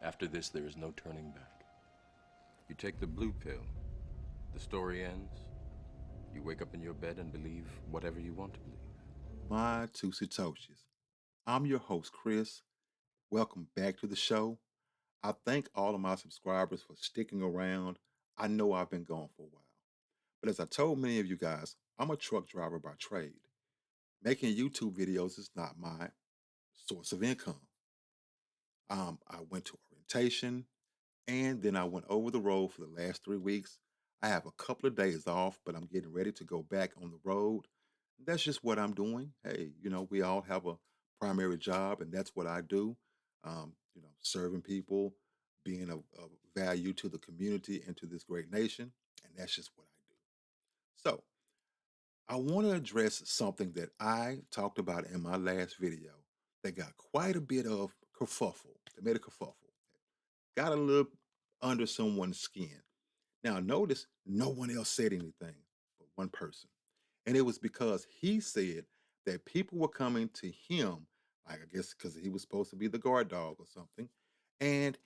After this, there is no turning back. You take the blue pill, the story ends, you wake up in your bed and believe whatever you want to believe. My two Satoshis. I'm your host, Chris. Welcome back to the show. I thank all of my subscribers for sticking around. I know I've been gone for a while. But as I told many of you guys, I'm a truck driver by trade. Making YouTube videos is not my source of income. I went to orientation and then I went over the road for the last 3 weeks. I have a couple of days off, but I'm getting ready to go back on the road. That's just what I'm doing. Hey, we all have a primary job, and that's what I do. Serving people, being of value to the community and to this great nation, and that's just what I do. So, I want to address something that I talked about in my last video that got quite a bit of kerfuffle. They made a kerfuffle. Got a little under someone's skin. Now, notice no one else said anything but one person. And it was because he said that people were coming to him, like I guess because he was supposed to be the guard dog or something, and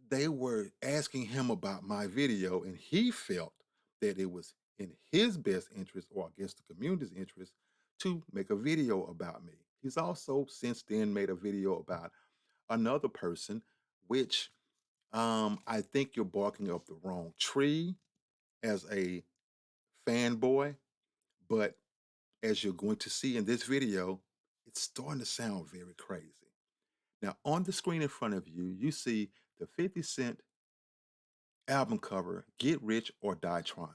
they were asking him about my video, and he felt that it was in his best interest, or I guess the community's interest, to make a video about me. He's also since then made a video about another person, which I think you're barking up the wrong tree as a fanboy, but as you're going to see in this video, it's starting to sound very crazy. Now, on the screen in front of you, you see the 50 Cent album cover, Get Rich or Die Trying.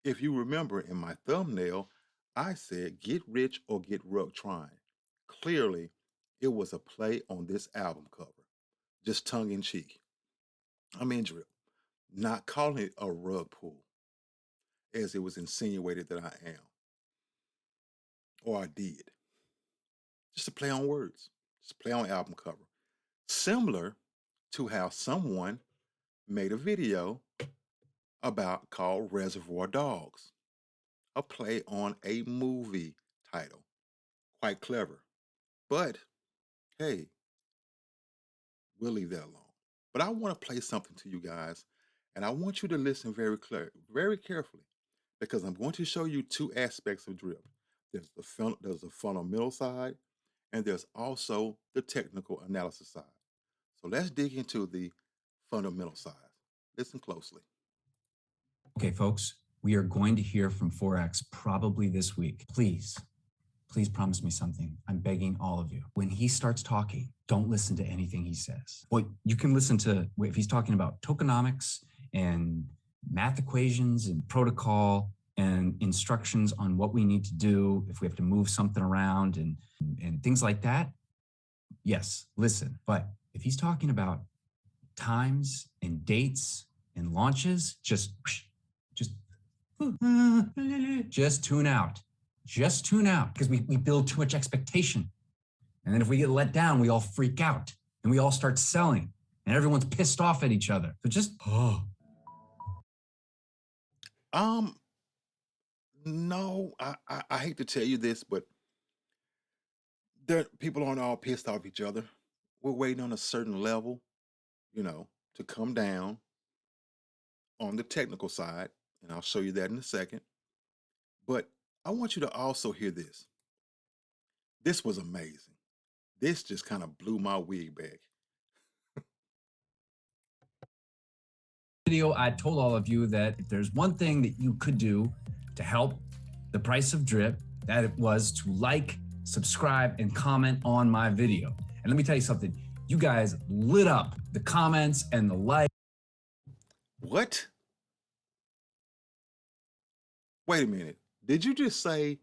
If you remember in my thumbnail, I said Get Rich or Get Rug Trying. Clearly, it was a play on this album cover, just tongue in cheek. I mean, Drip, not calling it a rug pull, as it was insinuated that I am, or I did. Just a play on words, just play on album cover. Similar to how someone made a video about called Reservoir Dogs, a play on a movie title. Quite clever. But hey, we'll leave that alone. But I want to play something to you guys, and I want you to listen very carefully, because I'm going to show you two aspects of drip. There's the fundamental side, and there's also the technical analysis side. So let's dig into the fundamental side. Listen closely. Okay, folks, we are going to hear from Forex probably this week. Please promise me something. I'm begging all of you. When he starts talking, don't listen to anything he says. Well, you can listen to if he's talking about tokenomics and math equations and protocol and instructions on what we need to do if we have to move something around and things like that. Yes, listen. But if he's talking about times and dates and launches, just tune out. Just tune out, because we build too much expectation. And then if we get let down, we all freak out and we all start selling and everyone's pissed off at each other. So just, Um, no, I hate to tell you this, but people aren't all pissed off each other. We're waiting on a certain level, to come down on the technical side, and I'll show you that in a second. But I want you to also hear this. This was amazing. This just kind of blew my wig back. video, I told all of you that if there's one thing that you could do to help the price of drip, that it was to like, subscribe, and comment on my video. And let me tell you something, you guys lit up the comments and the like. What? Wait a minute. Did you just say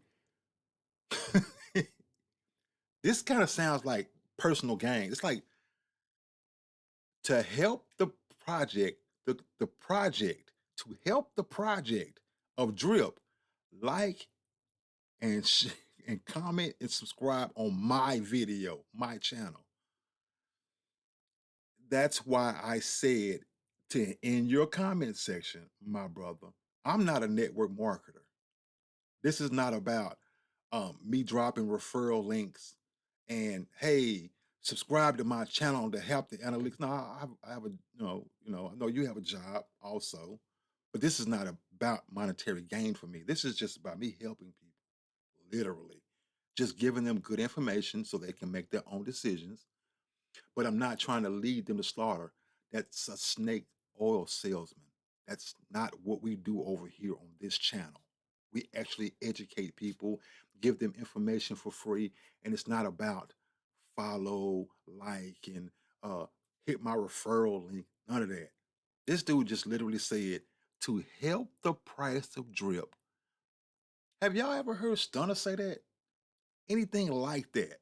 this kind of sounds like personal gain? It's like to help the project, the project, to help the project of drip, like and and comment and subscribe on my video, my channel. That's why I said to in your comment section, my brother, I'm not a network marketer. This is not about me dropping referral links and hey, subscribe to my channel to help the analytics. No, I have a, I know you have a job also, but this is not about monetary gain for me. This is just about me helping people, literally. Just giving them good information so they can make their own decisions. But I'm not trying to lead them to slaughter. That's a snake oil salesman. That's not what we do over here on this channel. We actually educate people, give them information for free, and it's not about follow, like, and hit my referral link. None of that. This dude just literally said to help the price of drip. Have y'all ever heard Stunner say that? Anything like that?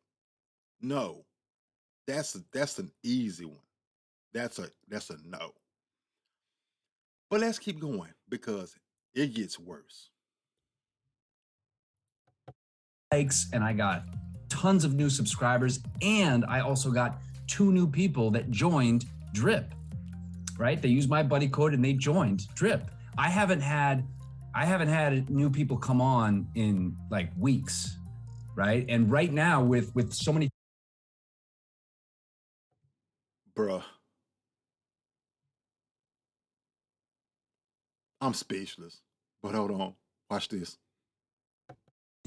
No. That's an easy one. That's a no. But let's keep going because it gets worse. Likes, and I got tons of new subscribers, and I also got 2 new people that joined Drip, right? They used my buddy code and they joined Drip. I haven't had new people come on in like weeks, right? And right now with so many. Bruh. I'm speechless. But hold on. Watch this.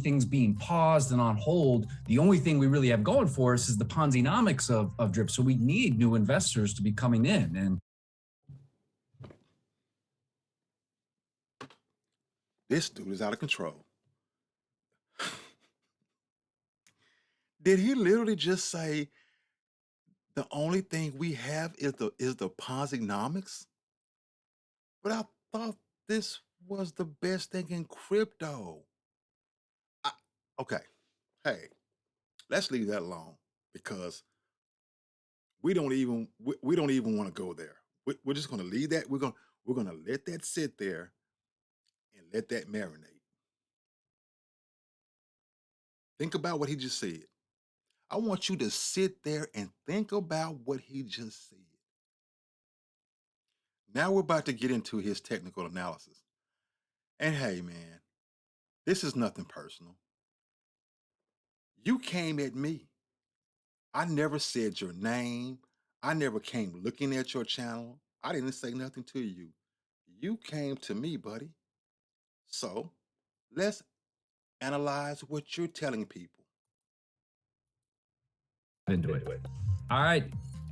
Things being paused and on hold, the only thing we really have going for us is the Ponzinomics of Drip. So we need new investors to be coming in. And this dude is out of control. Did he literally just say the only thing we have is the Ponzinomics? But I thought this was the best thing in crypto. Okay. Hey, let's leave that alone because we don't even want to go there. We're just going to leave that. We're going to let that sit there and let that marinate. Think about what he just said. I want you to sit there and think about what he just said. Now we're about to get into his technical analysis. And hey, man, this is nothing personal. You came at me. I never said your name. I never came looking at your channel. I didn't say nothing to you. You came to me, buddy. So let's analyze what you're telling people. into it. All right,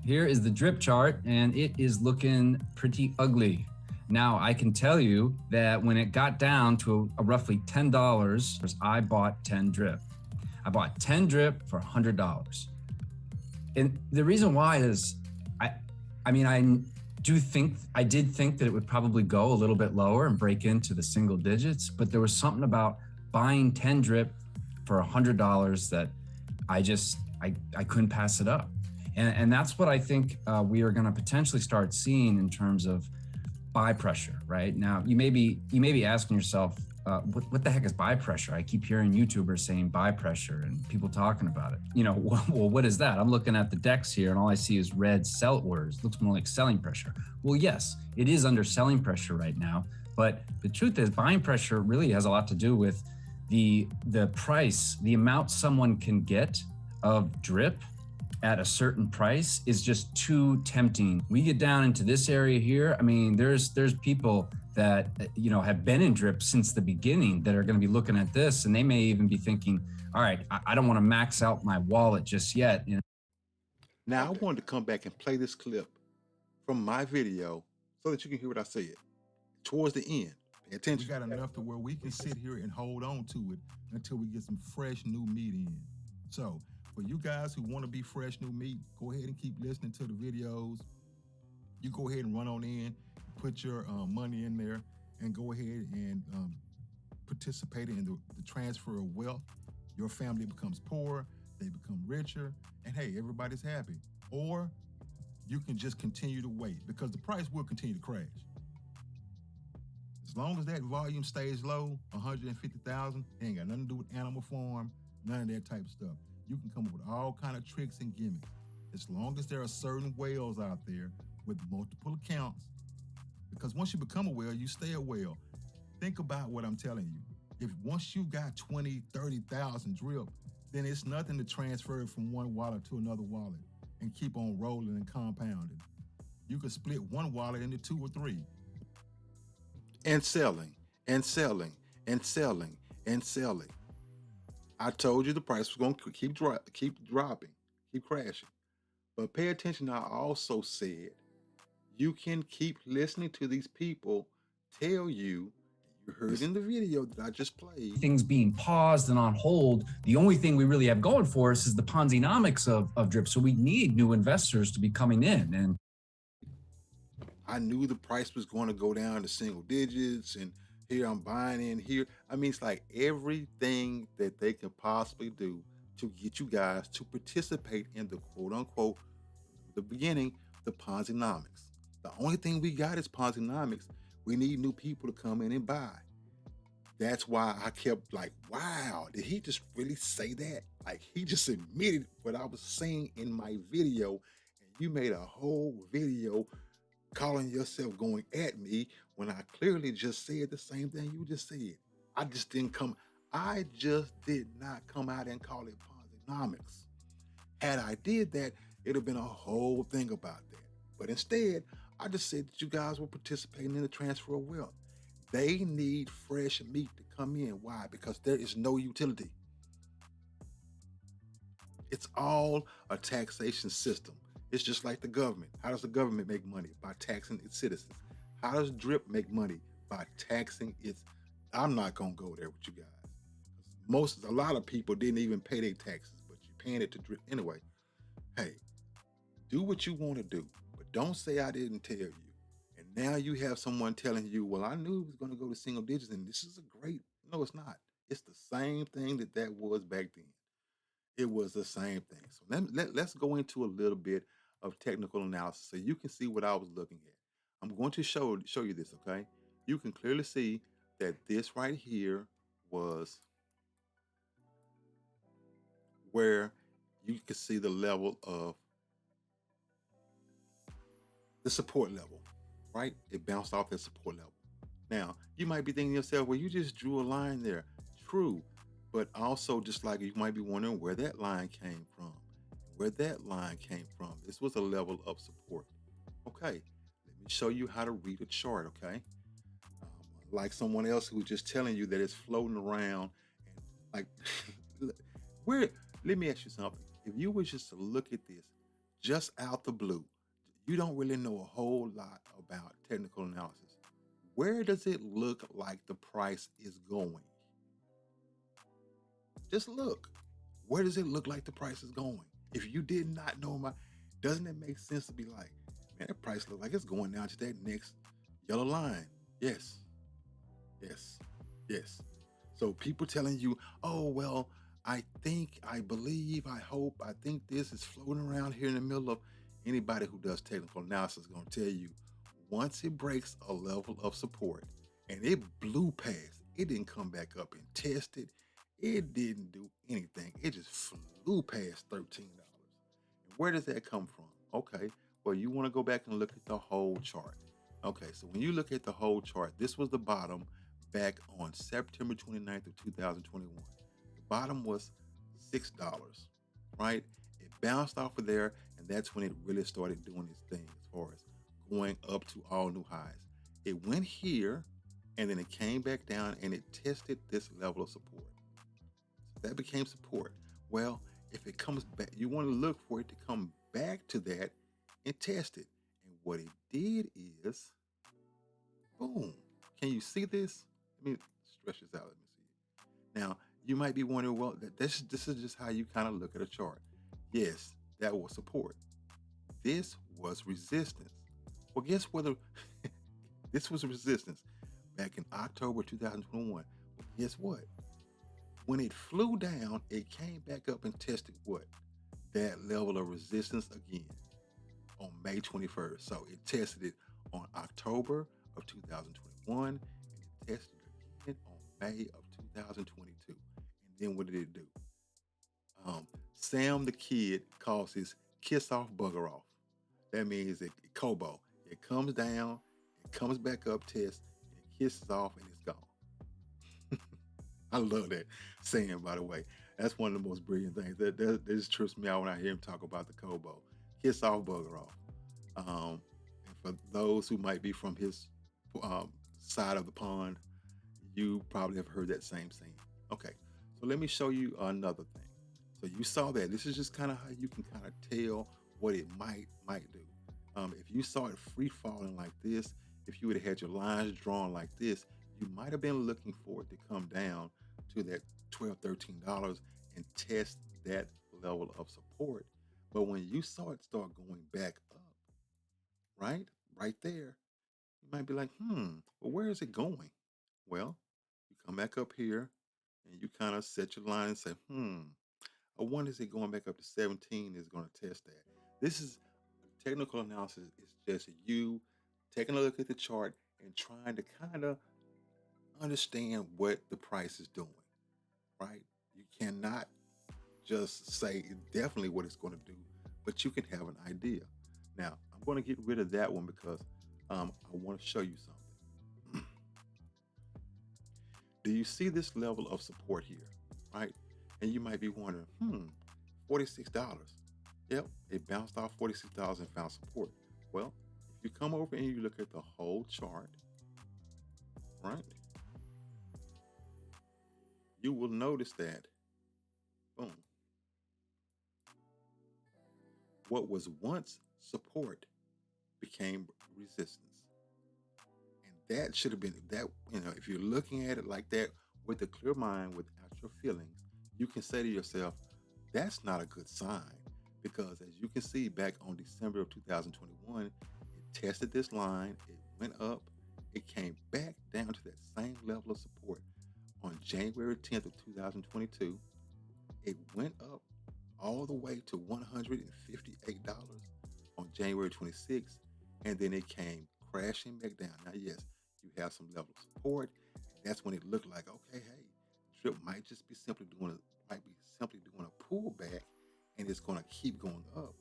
here is the drip chart, and it is looking pretty ugly. Now, I can tell you that when it got down to a roughly $10, I bought 10 drip. I bought 10 drip for $100. And the reason why is, I did think that it would probably go a little bit lower and break into the single digits, but there was something about buying 10 drip for $100 that I couldn't pass it up. And that's what I think we are going to potentially start seeing in terms of buy pressure. Right now, you may be asking yourself, what the heck is buy pressure? I keep hearing YouTubers saying buy pressure and people talking about it. Well, what is that? I'm looking at the decks here and all I see is red sell orders. Looks more like selling pressure. Well, yes, it is under selling pressure right now, but the truth is buying pressure really has a lot to do with the price, the amount someone can get of drip at a certain price is just too tempting. We get down into this area here. I mean, there's people that have been in drip since the beginning that are going to be looking at this, and they may even be thinking, all right, I don't want to max out my wallet just yet. Now, I wanted to come back and play this clip from my video so that you can hear what I said towards the end. Pay attention. We got enough to where we can sit here and hold on to it until we get some fresh new meat in. So for you guys who want to be fresh new meat, go ahead and keep listening to the videos. You go ahead and run on in, put your money in there, and go ahead and participate in the transfer of wealth. Your family becomes poor, they become richer, and hey, everybody's happy. Or you can just continue to wait because the price will continue to crash. As long as that volume stays low, 150,000, it ain't got nothing to do with animal farm, none of that type of stuff. You can come up with all kind of tricks and gimmicks. As long as there are certain whales out there with multiple accounts, because once you become a whale, you stay a whale. Think about what I'm telling you. If once you got 20, 30,000 drip, then it's nothing to transfer it from one wallet to another wallet. and keep on rolling and compounding. You could split one wallet into 2 or 3. And selling, and selling, and selling, and selling. I told you the price was going to keep dropping, keep crashing. But pay attention, I also said you can keep listening to these people tell you, you heard in the video that I just played, things being paused and on hold. The only thing we really have going for us is the Ponzinomics of drip. So we need new investors to be coming in. And I knew the price was going to go down to single digits, and here I'm buying in here. I mean, it's like everything that they can possibly do to get you guys to participate in the quote unquote, the beginning, the Ponzinomics. The only thing we got is Ponzinomics. We need new people to come in and buy. That's why I kept like, wow, did he just really say that? Like, he just admitted what I was saying in my video, and you made a whole video calling yourself going at me when I clearly just said the same thing you just said. I just did not come out and call it Ponzinomics. Had I did that, it'd have been a whole thing about that. But instead, I just said that you guys were participating in the transfer of wealth. They need fresh meat to come in. Why? Because there is no utility. It's all a taxation system. It's just like the government. How does the government make money? By taxing its citizens. How does DRIP make money? By taxing its... I'm not going to go there with you guys. A lot of people didn't even pay their taxes, but you're paying it to DRIP anyway. Hey, do what you want to do, but don't say I didn't tell you. And now you have someone telling you, well, I knew it was going to go to single digits, and this is a great... No, it's not. It's the same thing that was back then. It was the same thing. So let's go into a little bit of technical analysis so you can see what I was looking at. I'm going to show you this, okay? You can clearly see that this right here was where you can see the level of the support level, right? It bounced off that support level. Now, you might be thinking to yourself, well, you just drew a line there. True. But also, just like you might be wondering where that line came from. Where that line came from. This was a level of support. Okay, let me show you how to read a chart, okay? Like someone else who was just telling you that it's floating around. And like, let me ask you something. If you were just to look at this, just out the blue, you don't really know a whole lot about technical analysis. Where does it look like the price is going? Just look. Where does it look like the price is going? If you did not know doesn't it make sense to be like, man, that price looks like it's going down to that next yellow line? Yes. Yes. Yes. So people telling you, oh, well, I think, I believe, I hope, I think this is floating around here in the middle of... Anybody who does technical analysis is going to tell you, once it breaks a level of support and it blew past, it didn't come back up and test it. It didn't do anything. It just flew past $13. Where does that come from? Okay, well, you want to go back and look at the whole chart. Okay, so when you look at the whole chart, this was the bottom back on September 29th of 2021. The bottom was $6, right? It bounced off of there, and that's when it really started doing its thing as far as going up to all new highs. It went here, and then it came back down, and it tested this level of support. That became support. Well, if it comes back, you want to look for it to come back to that and test it. And what it did is, boom. Can you see this? Let me stretch this out. Let me see. Now, you might be wondering, well, this is just how you kind of look at a chart. Yes, that was support. This was resistance. Well, guess what? This was resistance back in October 2021. Well, guess what? When it flew down, it came back up and tested what? That level of resistance again on May 21st. So it tested it on October of 2021, and it tested it again on May of 2022. And then what did it do? Sam the Kid calls his kiss off bugger off. That means it Kobo. It comes down, it comes back up, tests, and it kisses off, and it's gone. I love that saying, by the way. That's one of the most brilliant things. That just trips me out when I hear him talk about the Kobo. kiss off, bugger off. And for those who might be from his side of the pond, you probably have heard that same scene. Okay, so let me show you another thing. So you saw that. This is just kind of how you can kind of tell what it might do. If you saw it free falling like this, if you would have had your lines drawn like this, you might have been looking for it to come down to that $12, $13 and test that level of support. But when you saw it start going back up, right there, you might be like, well, where is it going? Well, you come back up here and you kind of set your line and say, I wonder is it going back up to 17 is going to test that. This is technical analysis. It's just you taking a look at the chart and trying to kind of understand what the price is doing, right? You cannot just say definitely what it's going to do, but you can have an idea. Now, I'm going to get rid of that one because I want to show you something. Do you see this level of support here, right? And you might be wondering, $46. Yep, it bounced off $46 and found support. Well, if you come over and you look at the whole chart, right, you will notice that, boom, what was once support became resistance. And that should have been that, if you're looking at it like that with a clear mind, without your feelings, you can say to yourself, that's not a good sign. Because as you can see back on December of 2021, it tested this line, it went up, it came back down to that same level of support. On January 10th of 2022, it went up all the way to $158 on January 26th, and then it came crashing back down. Now, yes, you have some level of support, and that's when it looked like, okay, hey, Trip might just be simply doing a pullback, and it's going to keep going up.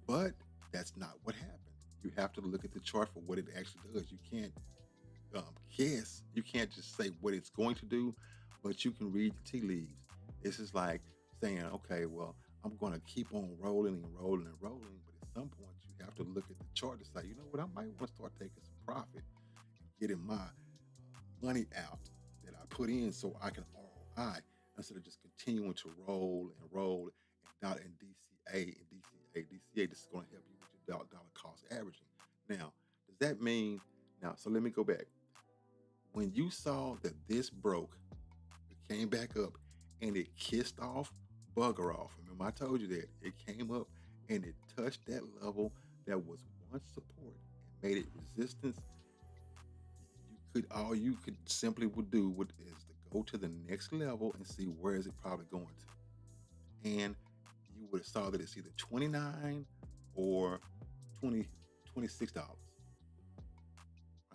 But that's not what happened. You have to look at the chart for what it actually does. You can't guess. You can't just say what it's going to do, but you can read the tea leaves. This is like saying, okay, well, I'm going to keep on rolling and rolling and rolling, but at some point you have to look at the chart to say, you know what, I might want to start taking some profit and getting my money out that I put in so I can ROI instead of just continuing to roll and roll and dot and DCA. This is going to help you with your dollar cost averaging. Now, does that mean, so let me go back. When you saw that this broke, it came back up and it kissed off, bugger off. Remember I told you that it came up and it touched that level that was once support and made it resistance. All you could simply would do is to go to the next level and see where is it probably going to. And you would have saw that it's either $29 or $26.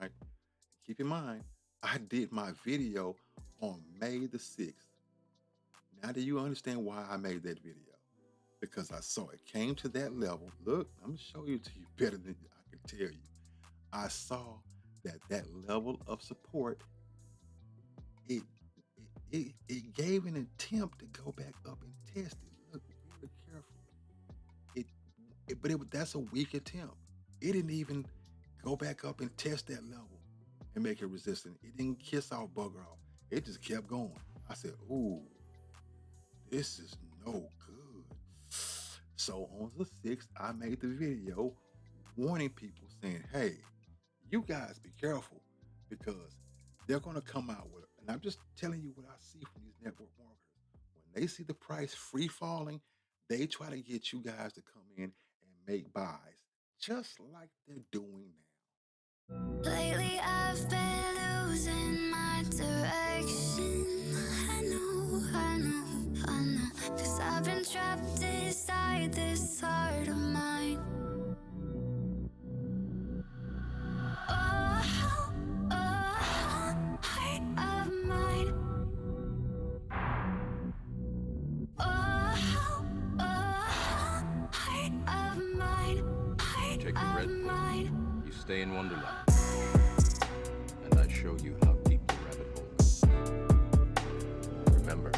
Right? Keep in mind, I did my video on May the 6th. Now do you understand why I made that video? Because I saw it came to that level. Look, I'm gonna show you to you better than I can tell you. I saw that level of support, it gave an attempt to go back up and test it. Look very carefully. That's a weak attempt. It didn't even go back up and test that level and make it resistant. It didn't kiss off, bugger off. It just kept going. I said, ooh, this is no good. So on the 6th, I made the video warning people saying, hey, you guys be careful because they're going to come out with it. And I'm just telling you what I see from these network marketers. When they see the price free falling, they try to get you guys to come in and make buys, just like they're doing now. Lately I've been losing my direction. I know, 'cause I've been trapped inside this heart of mine. Take the red pill. You stay in Wonderland. And I show you how deep the rabbit hole goes. Remember,